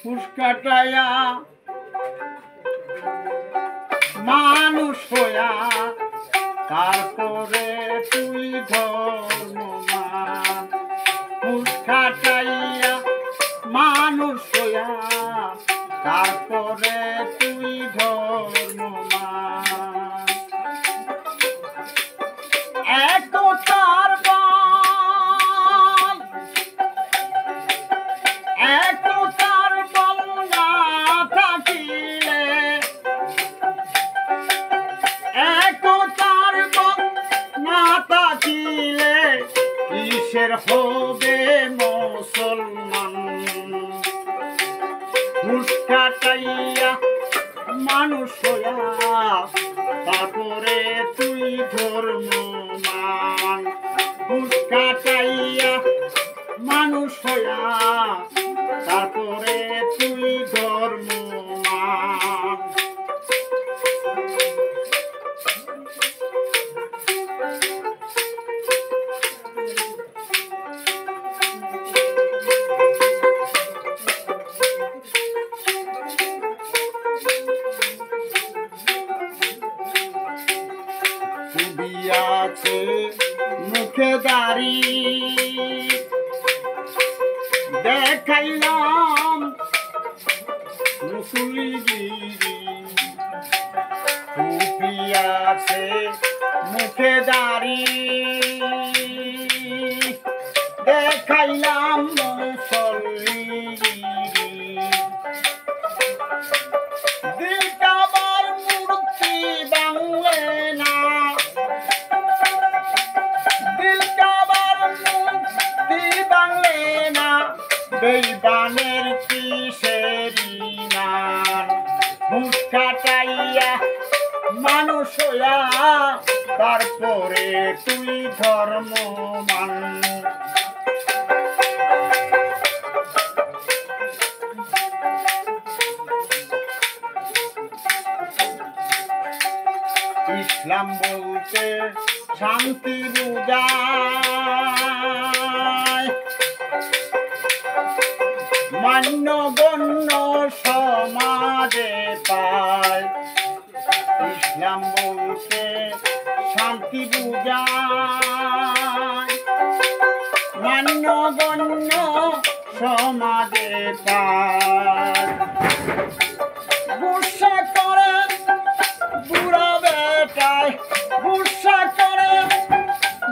ফুসকাটায়া মানুষ হইয়া তারপরে তুই ধর্মমান ফুসকাটাইয়া মানুষ হইয়া তারপরে তুই ধর্মমান একতার বল একতার বল না থাকিলে একতার বল না থাকিলে কিসের হবে মুসলমান ফুসকাটাইয়া মানুষ হইয়া তারপরে তুই ধর্মমান ফুসকাটাইয়া মানুষ হইয়া তারপরে তুই ধর্মমান আছে মুখে দাড়ি দেখাইলাম মুসলিগিরি টুপি আছে মুখে দাড়ি দেখাইলাম মুসলিগিরি দিলকাবার মূর্তি বাংলে না বেইমানের কিসেরি নাম ফুসকাটাইয়া মানুষ হইয়া তারপরে তুই ধর্মমান ইসলাম বলতে শান্তি বুঝায় মান্যগণ্য সমাজে পায় ইসলাম বলতে শান্তি বুঝায় মান্যগণ্য সমাজে পায় গুসা করে বুড়া বেটায় গুসা করে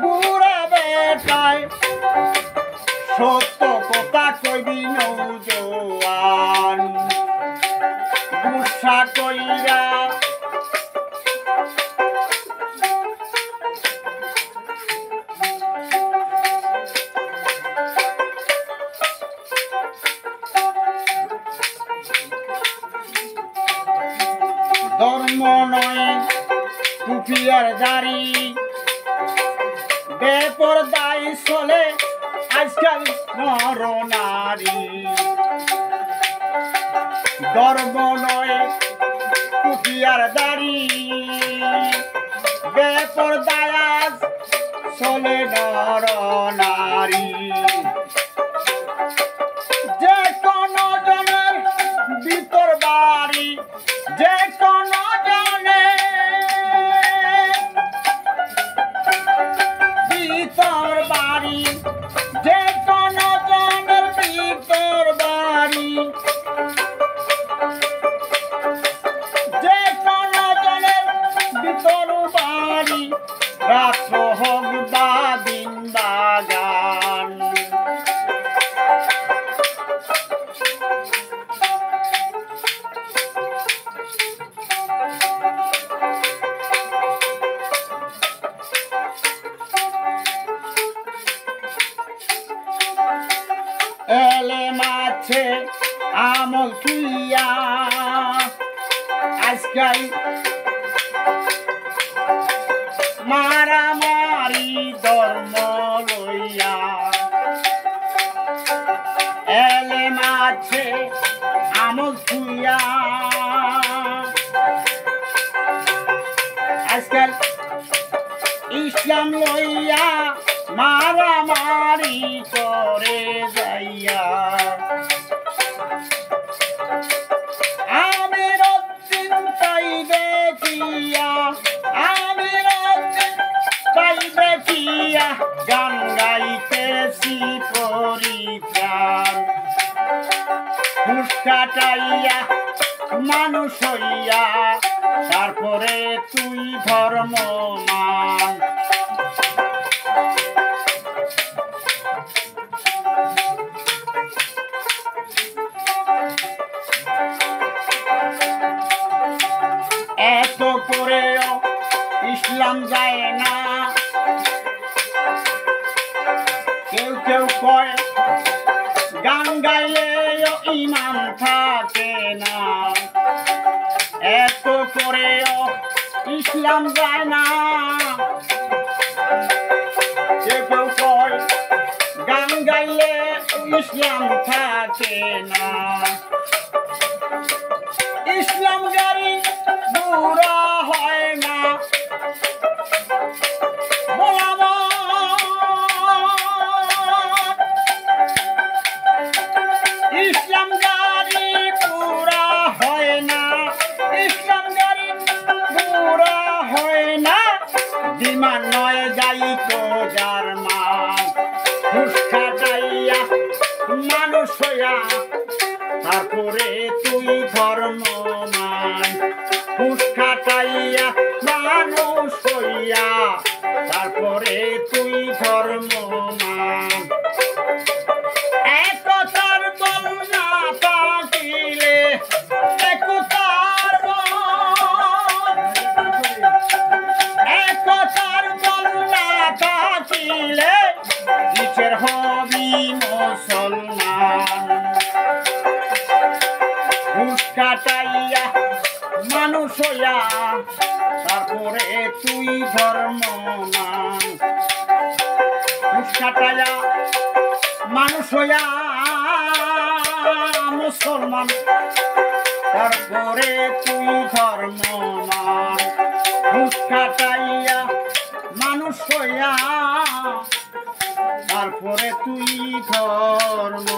বুড়া বেটায় সত্য কথা কইবি নৌজওয়ান গুসা কইরা ধর্ম নয় টুপি আর দাড়ি বেপরদায় চলে আজকাল নর নারী ধর্ম নয় টুপি আর দাড়ি বেপরদায় আজ চলে নর নারী যে কোনো জনের ভিতর বাড়ি যে কোনো জনের ভিতর বাড়ি যে কোনো জনের ভিতর বাড়ি যে কোনো জনের ভিতর বাড়ি রাত্র হোক বা দিন বাগান এলে মাছে আমল তুইয়া আজকাল মারামারি ধর্ম লইয়া এলে মাছে আমল তুইয়া আজকাল ইসলাম লইয়া মারামারি করে যাইয়া জ্ঞান ঘুষ কাটাইয়া মানুষ হইয়া তারপরে তুই ধর্মমান এত করেও ইসলাম যায় না কেউ কেউ কয় গান গাইলেও ইমান থাকে না এত করেও ইসলাম যায় না কেউ কেউ কয় গান গাইলে ইসলাম থাকে না ইসলাম গাড়ি বুড়া হয় না ইসলাম গাড়ি পুরা হয় না ইসলাম গাড়ি পুরা হয় না বিমান নয় যাই তো যার মান ঘুষ খাটাইয়া মানুষ হইয়া তারপরে তুই ধর্মমান ঘুষ খাটাইয়া মানুষ হইয়া তারপরে তুই ধর্মমান একতার বল না থাকিলে একতার বল না থাকিলে কিসের হবি মুসলমান ঘুষ কাটাইয়া মানুষ হইয়া তারপরে তুই ধর্মমান ঘুষ কাটাইয়া মানুষ হইয়া মুসলমান তারপরে তুই ধর্মমান ঘুষ কাটাইয়া মানুষ হইয়া তারপরে তুই ধর্ম